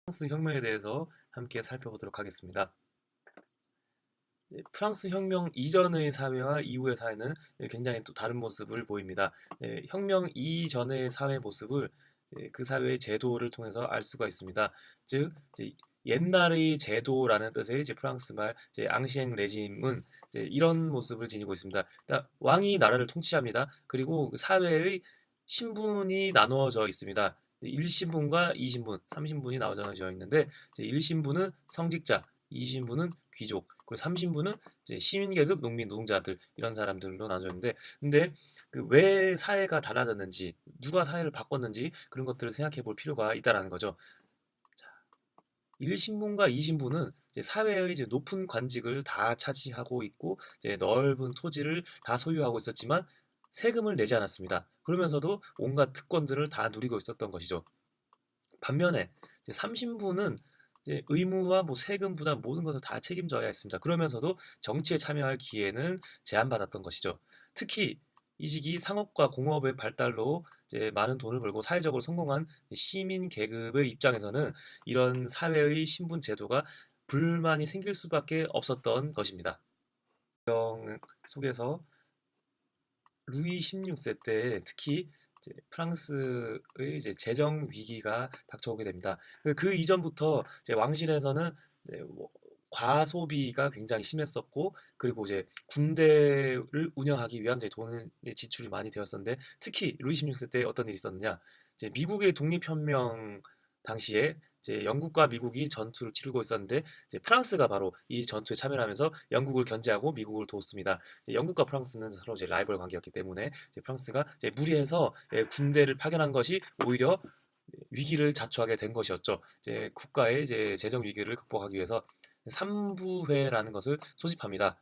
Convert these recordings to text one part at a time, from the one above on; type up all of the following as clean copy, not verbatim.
프랑스 혁명에 대해서 함께 살펴보도록 하겠습니다. 프랑스 혁명 이전의 사회와 이후의 사회는 굉장히 또 다른 모습을 보입니다. 혁명 이전의 사회 모습을 그 사회의 제도를 통해서 알 수가 있습니다. 즉 옛날의 제도라는 뜻의 프랑스 말 앙시eng 레짐은 이런 모습을 지니고 있습니다. 일단 왕이 나라를 통치합니다. 그리고 그 사회의 신분이 나누어져 있습니다. 1신분과 2신분, 3신분이 나눠져 있는데 1신분은 성직자, 2신분은 귀족, 그리고 3신분은 시민계급, 농민, 노동자들 이런 사람들로 나눠졌는데 근데 그 왜 사회가 달라졌는지 누가 사회를 바꿨는지 그런 것들을 생각해 볼 필요가 있다라는 거죠. 자, 1신분과 2신분은 사회의 높은 관직을 다 차지하고 있고 넓은 토지를 다 소유하고 있었지만 세금을 내지 않았습니다. 그러면서도 온갖 특권들을 다 누리고 있었던 것이죠. 반면에 3신분은 의무와 세금 부담 모든 것을 다 책임져야 했습니다. 그러면서도 정치에 참여할 기회는 제한받았던 것이죠. 특히 이 시기 상업과 공업의 발달로 많은 돈을 벌고 사회적으로 성공한 시민 계급의 입장에서는 이런 사회의 신분 제도가 불만이 생길 수밖에 없었던 것입니다. 속에서 루이 16세 때 특히 프랑스의 재정 위기가 닥쳐오게 됩니다. 그 이전부터 왕실에서는 과소비가 굉장히 심했었고, 그리고 군대를 운영하기 위한 돈의 지출이 많이 되었었는데, 특히 루이 16세 때 어떤 일이 있었느냐? 미국의 독립혁명 당시에 영국과 미국이 전투를 치르고 있었는데 프랑스가 바로 이 전투에 참여를 하면서 영국을 견제하고 미국을 도왔습니다. 영국과 프랑스는 서로 라이벌 관계였기 때문에 프랑스가 무리해서 군대를 파견한 것이 오히려 위기를 자초하게 된 것이었죠. 국가의 재정 위기를 극복하기 위해서 3부회라는 것을 소집합니다.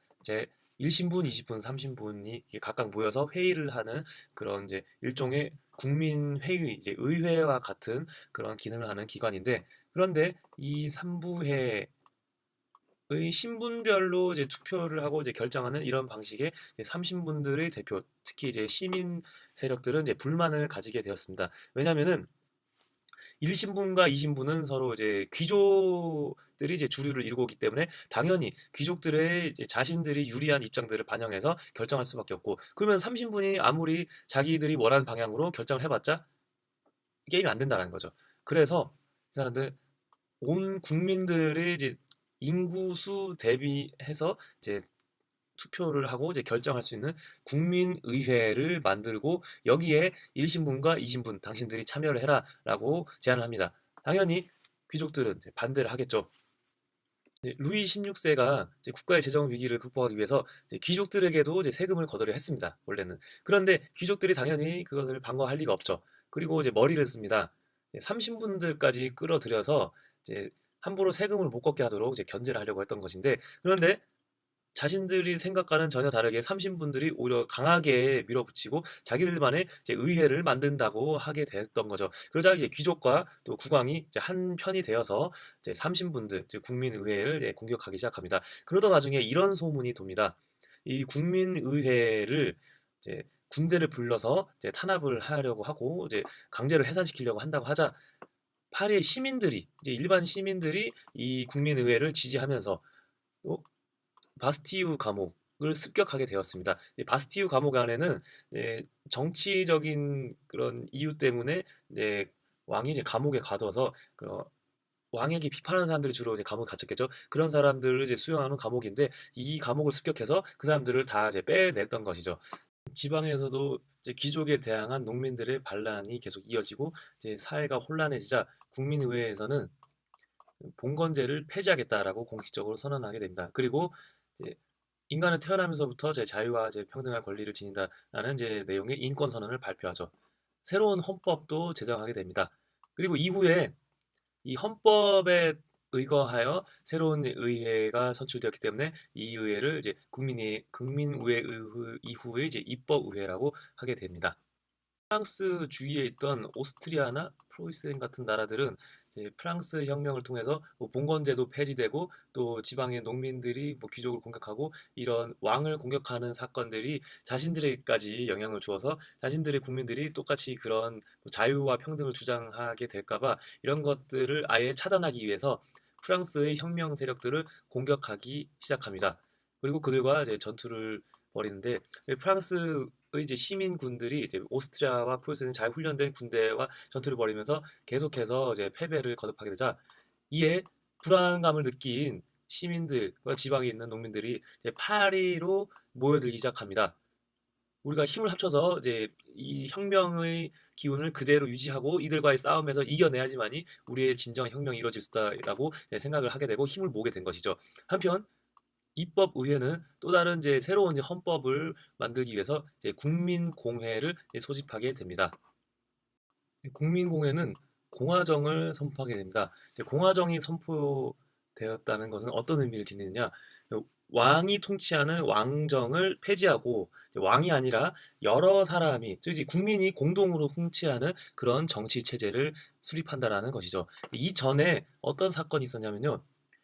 1신분, 2신분, 3신분이 각각 모여서 회의를 하는 그런 일종의 국민회의, 의회와 같은 그런 기능을 하는 기관인데, 그런데 이 3부회의 신분별로 투표를 하고 결정하는 이런 방식의 3신분들의 대표, 특히 시민 세력들은 불만을 가지게 되었습니다. 왜냐하면은 1신분과 2신분은 서로 귀족들이 주류를 이루고 있기 때문에 당연히 귀족들의 자신들이 유리한 입장들을 반영해서 결정할 수밖에 없고, 그러면 3신분이 아무리 자기들이 원하는 방향으로 결정을 해봤자 게임이 안 된다는 거죠. 그래서 이 사람들 온 국민들의 인구수 대비해서 투표를 하고 결정할 수 있는 국민의회를 만들고 여기에 1신분과 2신분 당신들이 참여를 해라라고 제안을 합니다. 당연히 귀족들은 반대를 하겠죠. 루이 16세가 국가의 재정 위기를 극복하기 위해서 귀족들에게도 세금을 거두려 했습니다. 원래는. 그런데 귀족들이 당연히 그것을 방어할 리가 없죠. 그리고 머리를 씁니다. 3신분들까지 끌어들여서 함부로 세금을 못 걷게 하도록 견제를 하려고 했던 것인데, 그런데 자신들이 생각과는 전혀 다르게 3신분들이 오히려 강하게 밀어붙이고 자기들만의 의회를 만든다고 하게 됐던 거죠. 그러자 귀족과 또 국왕이 한 편이 되어서 3신분들, 국민의회를 공격하기 시작합니다. 그러던 와중에 이런 소문이 돕니다. 이 국민의회를 군대를 불러서 탄압을 하려고 하고 강제로 해산시키려고 한다고 하자 파리의 시민들이 일반 시민들이 이 국민의회를 지지하면서 바스티유 감옥을 습격하게 되었습니다. 바스티유 감옥 안에는 정치적인 그런 이유 때문에 왕이 감옥에 가둬서 왕에게 비판하는 사람들이 주로 감옥에 갇혔겠죠. 그런 사람들을 수용하는 감옥인데 이 감옥을 습격해서 그 사람들을 다 빼냈던 것이죠. 지방에서도 귀족에 대항한 농민들의 반란이 계속 이어지고 사회가 혼란해지자 국민의회에서는 봉건제를 폐지하겠다라고 공식적으로 선언하게 됩니다. 그리고 인간은 태어나면서부터 자유와 평등할 권리를 지닌다라는 내용의 인권 선언을 발표하죠. 새로운 헌법도 제정하게 됩니다. 그리고 이후에 이 헌법에 의거하여 새로운 의회가 선출되었기 때문에 이 의회를 국민의회 이후의 입법의회라고 하게 됩니다. 프랑스 주위에 있던 오스트리아나 프로이센 같은 나라들은 이제 프랑스 혁명을 통해서 뭐 봉건제도 폐지되고 또 지방의 농민들이 뭐 귀족을 공격하고 이런 왕을 공격하는 사건들이 자신들에게까지 영향을 주어서 자신들의 국민들이 똑같이 그런 뭐 자유와 평등을 주장하게 될까봐 이런 것들을 아예 차단하기 위해서 프랑스의 혁명 세력들을 공격하기 시작합니다. 그리고 그들과 이제 전투를 벌이는데 프랑스의 이제 시민군들이 이제 오스트리아와 프로이센의 잘 훈련된 군대와 전투를 벌이면서 계속해서 이제 패배를 거듭하게 되자 이에 불안감을 느낀 시민들과 지방에 있는 농민들이 이제 파리로 모여들기 시작합니다. 우리가 힘을 합쳐서 이제 이 혁명의 기운을 그대로 유지하고 이들과의 싸움에서 이겨내야지만이 우리의 진정한 혁명이 이루어질 수 있다라고 생각을 하게 되고 힘을 모으게 된 것이죠. 한편 입법의회는 또 다른 이제 새로운 이제 헌법을 만들기 위해서 이제 국민공회를 소집하게 됩니다. 국민공회는 공화정을 선포하게 됩니다. 이제 공화정이 선포되었다는 것은 어떤 의미를 지니느냐? 왕이 통치하는 왕정을 폐지하고 왕이 아니라 여러 사람이, 즉 국민이 공동으로 통치하는 그런 정치 체제를 수립한다라는 것이죠. 이전에 어떤 사건이 있었냐면요.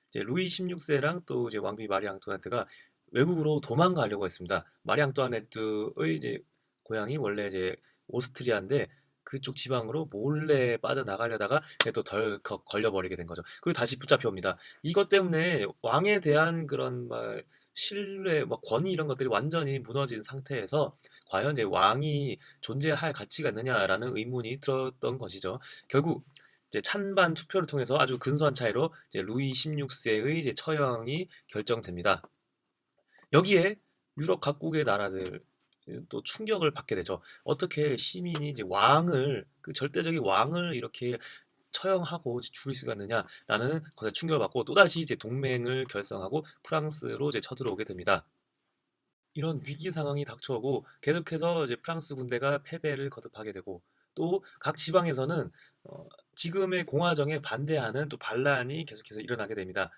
이제 루이 16세랑 또 이제 왕비 마리 앙뚜아네트가 외국으로 도망가려고 했습니다. 마리 앙뚜아네트의 이제 고향이 원래 이제 오스트리아인데 그쪽 지방으로 몰래 빠져나가려다가 또 덜컥 걸려버리게 된 거죠. 그리고 다시 붙잡혀 옵니다. 이것 때문에 왕에 대한 그런 막 신뢰, 막 권위 이런 것들이 완전히 무너진 상태에서 과연 이제 왕이 존재할 가치가 있느냐라는 의문이 들었던 것이죠. 결국 이제 찬반 투표를 통해서 아주 근소한 차이로 이제 루이 16세의 이제 처형이 결정됩니다. 여기에 유럽 각국의 나라들 또 충격을 받게 되죠. 어떻게 시민이 이제 왕을 그 절대적인 왕을 이렇게 처형하고 죽일 수가 있느냐라는 것에 충격을 받고 또다시 이제 동맹을 결성하고 프랑스로 이제 쳐들어오게 됩니다. 이런 위기 상황이 닥쳐오고 계속해서 이제 프랑스 군대가 패배를 거듭하게 되고 또 각 지방에서는 지금의 공화정에 반대하는 또 반란이 계속해서 일어나게 됩니다.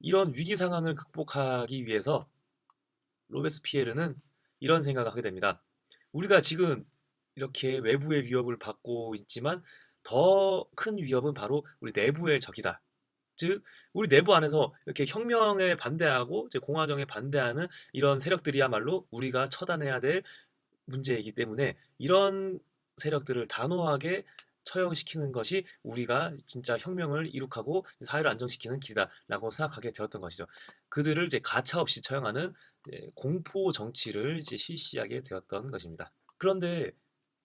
이런 위기 상황을 극복하기 위해서 로베스피에르는 이런 생각을 하게 됩니다. 우리가 지금 이렇게 외부의 위협을 받고 있지만 더 큰 위협은 바로 우리 내부의 적이다. 즉 우리 내부 안에서 이렇게 혁명에 반대하고 이제 공화정에 반대하는 이런 세력들이야말로 우리가 처단해야 될 문제이기 때문에 이런 세력들을 단호하게 처형시키는 것이 우리가 진짜 혁명을 이룩하고 사회를 안정시키는 길이다라고 생각하게 되었던 것이죠. 그들을 이제 가차없이 처형하는 공포 정치를 이제 실시하게 되었던 것입니다. 그런데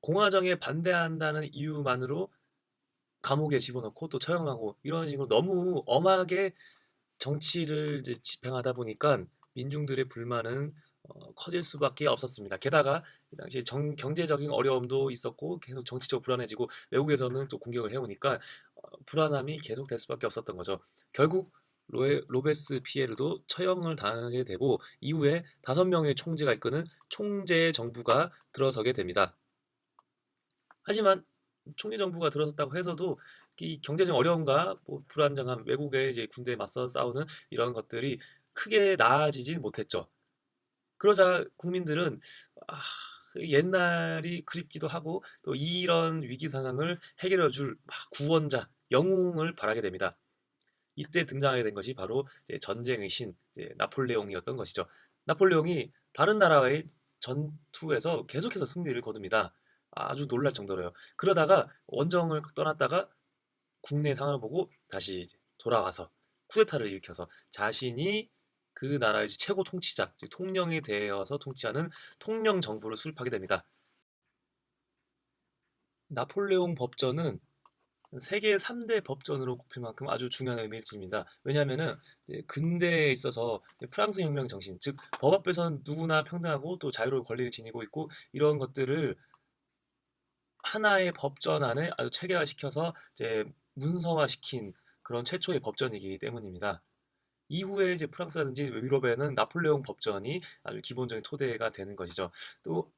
공화정에 반대한다는 이유만으로 감옥에 집어넣고 또 처형하고 이런 식으로 너무 엄하게 정치를 이제 집행하다 보니까 민중들의 불만은 커질 수밖에 없었습니다. 게다가 그 당시에 경제적인 어려움도 있었고 계속 정치적으로 불안해지고 외국에서는 또 공격을 해오니까 불안함이 계속될 수밖에 없었던 거죠. 결국 로베스 피에르도 처형을 당하게 되고 이후에 5명의 총재가 이끄는 총재 정부가 들어서게 됩니다. 하지만 총재 정부가 들어섰다고 해서도 이 경제적 어려움과 뭐 불안정함, 외국의 이제 군대에 맞서 싸우는 이런 것들이 크게 나아지진 못했죠. 그러자 국민들은 아, 옛날이 그립기도 하고 또 이런 위기 상황을 해결해 줄 구원자, 영웅을 바라게 됩니다. 이때 등장하게 된 것이 바로 이제 전쟁의 신 나폴레옹이었던 것이죠. 나폴레옹이 다른 나라의 전투에서 계속해서 승리를 거둡니다. 아주 놀랄 정도로요. 그러다가 원정을 떠났다가 국내 상황을 보고 다시 이제 돌아와서 쿠데타를 일으켜서 자신이 그 나라의 최고 통치자, 통령이 되어서 통치하는 통령 정부를 수립하게 됩니다. 나폴레옹 법전은 세계 3대 법전으로 꼽힐 만큼 아주 중요한 의미를 지닙니다. 왜냐하면은 근대에 있어서 프랑스 혁명 정신, 즉 법 앞에서는 누구나 평등하고 또 자유로운 권리를 지니고 있고 이런 것들을 하나의 법전 안에 아주 체계화시켜서 이제 문서화시킨 그런 최초의 법전이기 때문입니다. 이후에 이제 프랑스라든지 유럽에는 나폴레옹 법전이 아주 기본적인 토대가 되는 것이죠. 또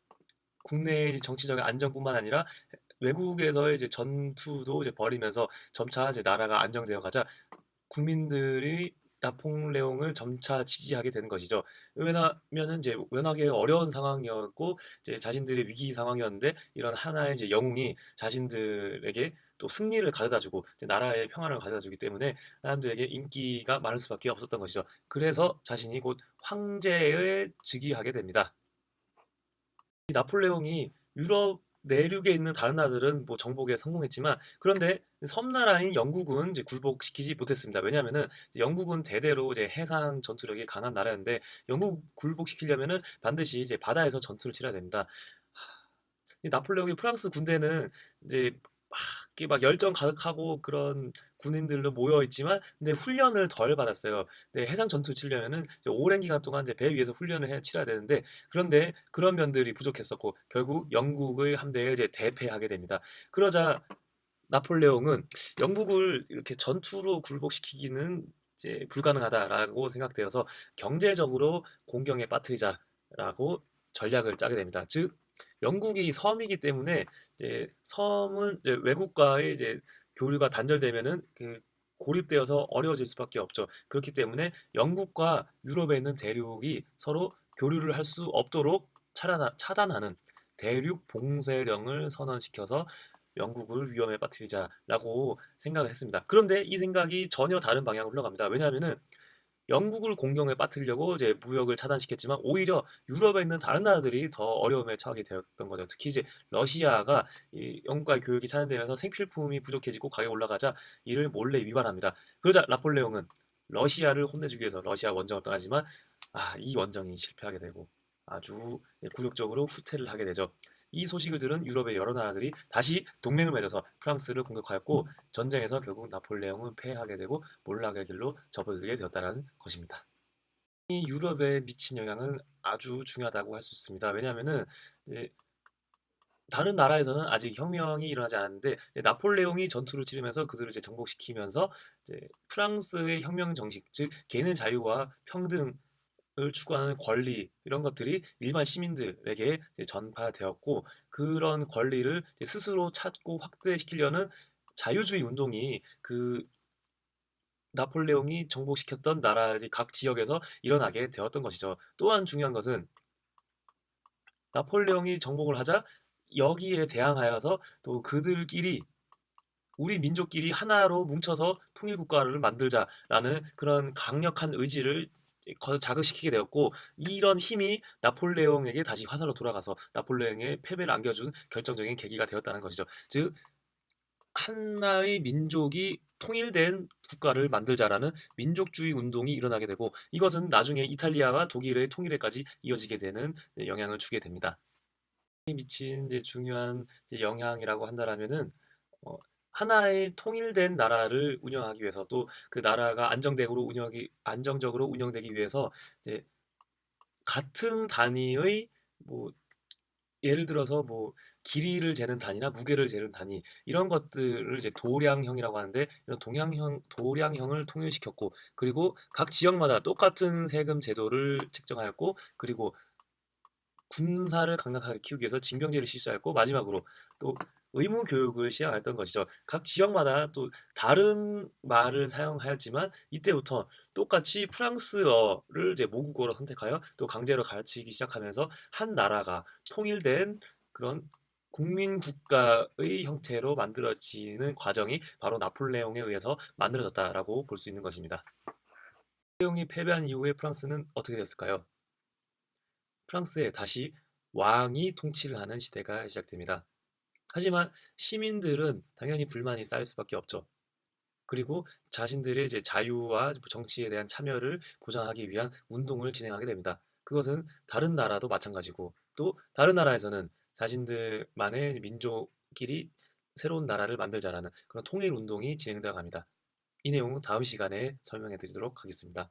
국내의 정치적인 안정뿐만 아니라 외국에서의 이제 전투도 이제 벌이면서 점차 이제 나라가 안정되어 가자 국민들이 나폴레옹을 점차 지지하게 되는 것이죠. 왜냐면은 이제 워낙에 어려운 상황이었고 이제 자신들의 위기 상황이었는데 이런 하나의 이제 영웅이 자신들에게 또 승리를 가져다주고 이제 나라의 평안을 가져다주기 때문에 사람들에게 인기가 많을 수밖에 없었던 것이죠. 그래서 자신이 곧 황제에 즉위하게 됩니다. 이 나폴레옹이 유럽 내륙에 있는 다른 나라들은 뭐 정복에 성공했지만 그런데 섬나라인 영국은 이제 굴복시키지 못했습니다. 왜냐하면은 영국은 대대로 이제 해상 전투력이 강한 나라였는데 영국 굴복시키려면은 반드시 이제 바다에서 전투를 치러야 됩니다. 이 나폴레옹이 프랑스 군대는 이제 막 이렇게 막 열정 가득하고 그런 군인들로 모여 있지만 근데 훈련을 덜 받았어요. 근데 해상 전투 치려면은 이제 오랜 기간 동안 이제 배 위에서 훈련을 해 치러야 되는데 그런데 그런 면들이 부족했었고 결국 영국의 함대에 이제 대패하게 됩니다. 그러자 나폴레옹은 영국을 이렇게 전투로 굴복시키기는 이제 불가능하다라고 생각되어서 경제적으로 공경에 빠뜨리자라고 전략을 짜게 됩니다. 즉 영국이 섬이기 때문에 이제 섬은 이제 외국과의 이제 교류가 단절되면은 그 고립되어서 어려워질 수밖에 없죠. 그렇기 때문에 영국과 유럽에 있는 대륙이 서로 교류를 할 수 없도록 차단하는 대륙 봉쇄령을 선언시켜서 영국을 위험에 빠뜨리자라고 생각을 했습니다. 그런데 이 생각이 전혀 다른 방향으로 흘러갑니다. 왜냐하면은 영국을 공경에 빠뜨리려고 이제 무역을 차단시켰지만 오히려 유럽에 있는 다른 나라들이 더 어려움에 처하게 되었던 거죠. 특히 이제 러시아가 이 영국과의 교역이 차단되면서 생필품이 부족해지고 가격이 올라가자 이를 몰래 위반합니다. 그러자 나폴레옹은 러시아를 혼내주기 위해서 러시아 원정을 떠나지만 이 원정이 실패하게 되고 아주 굴욕적으로 후퇴를 하게 되죠. 이 소식을 들은 유럽의 여러 나라들이 다시 동맹을 맺어서 프랑스를 공격하였고 전쟁에서 결국 나폴레옹은 패하게 되고 몰락의 길로 접어들게 되었다는 것입니다. 이 유럽에 미친 영향은 아주 중요하다고 할 수 있습니다. 왜냐하면은 다른 나라에서는 아직 혁명이 일어나지 않았는데 나폴레옹이 전투를 치르면서 그들을 이제 정복시키면서 이제 프랑스의 혁명 정식, 즉 개인의 자유와 평등을 추구하는 권리 이런 것들이 일반 시민들에게 이제 전파되었고 그런 권리를 이제 스스로 찾고 확대시키려는 자유주의 운동이 그 나폴레옹이 정복시켰던 나라 각 지역에서 일어나게 되었던 것이죠. 또한 중요한 것은 나폴레옹이 정복을 하자 여기에 대항하여서 또 그들끼리 우리 민족끼리 하나로 뭉쳐서 통일 국가를 만들자라는 그런 강력한 의지를 자극시키게 되었고 이런 힘이 나폴레옹에게 다시 화살로 돌아가서 나폴레옹의 패배를 안겨준 결정적인 계기가 되었다는 것이죠. 즉 하나의 민족이 통일된 국가를 만들자라는 민족주의 운동이 일어나게 되고 이것은 나중에 이탈리아와 독일의 통일에까지 이어지게 되는 영향을 주게 됩니다. 미친 이제 중요한 이제 영향이라고 한다라면은 어, 하나의 통일된 나라를 운영하기 위해서 또 그 나라가 안정적으로 운영되기 위해서 이제 같은 단위의 뭐 예를 들어서 뭐 길이를 재는 단위나 무게를 재는 단위 이런 것들을 이제 도량형이라고 하는데 이런 도량형을 통일시켰고 그리고 각 지역마다 똑같은 세금 제도를 책정하였고 그리고 군사를 강력하게 키우기 위해서 징병제를 실시하였고 마지막으로 또 의무 교육을 시행했던 것이죠. 각 지역마다 또 다른 말을 사용하였지만 이때부터 똑같이 프랑스어를 이제 모국어로 선택하여 또 강제로 가르치기 시작하면서 한 나라가 통일된 그런 국민 국가의 형태로 만들어지는 과정이 바로 나폴레옹에 의해서 만들어졌다라고 볼 수 있는 것입니다. 나폴레옹이 패배한 이후에 프랑스는 어떻게 됐을까요? 프랑스에 다시 왕이 통치를 하는 시대가 시작됩니다. 하지만 시민들은 당연히 불만이 쌓일 수밖에 없죠. 그리고 자신들의 이제 자유와 정치에 대한 참여를 보장하기 위한 운동을 진행하게 됩니다. 그것은 다른 나라도 마찬가지고 또 다른 나라에서는 자신들만의 민족끼리 새로운 나라를 만들자라는 그런 통일 운동이 진행되어 갑니다. 이 내용은 다음 시간에 설명해 드리도록 하겠습니다.